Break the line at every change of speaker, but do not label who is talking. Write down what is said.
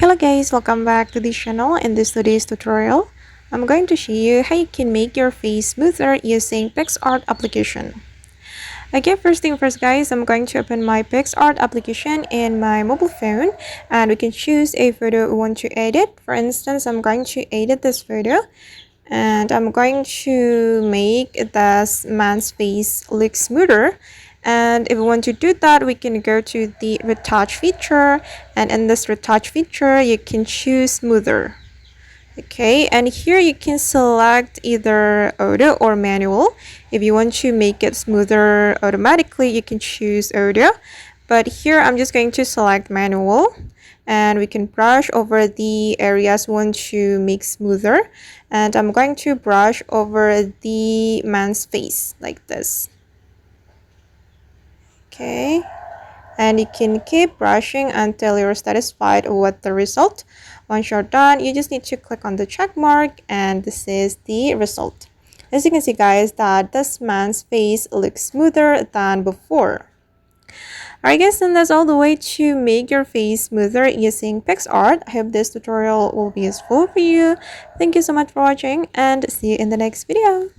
Hello guys, welcome back to this channel. In this today's tutorial, I'm going to show you how you can make your face smoother using PicsArt application. Okay, first thing first guys, I'm going to open my PicsArt application in my mobile phone and we can choose a photo we want to edit. For instance, I'm going to edit this photo and I'm going to make this man's face look smoother. And if we want to do that, we can go to the retouch feature, and in this retouch feature you can choose smoother. Okay, and here you can select either auto or manual. If you want to make it smoother automatically, you can choose auto, but here I'm just going to select manual, and we can brush over the areas we want to make smoother, and I'm going to brush over the man's face like this. Okay, and you can keep brushing until you're satisfied with the result. Once you're done, you just need to click on the check mark, and this is the result. As you can see guys, that this man's face looks smoother than before. Alright guys, and that's all the way to make your face smoother using PicsArt. I hope this tutorial will be useful for you. Thank you so much for watching and see you in the next video.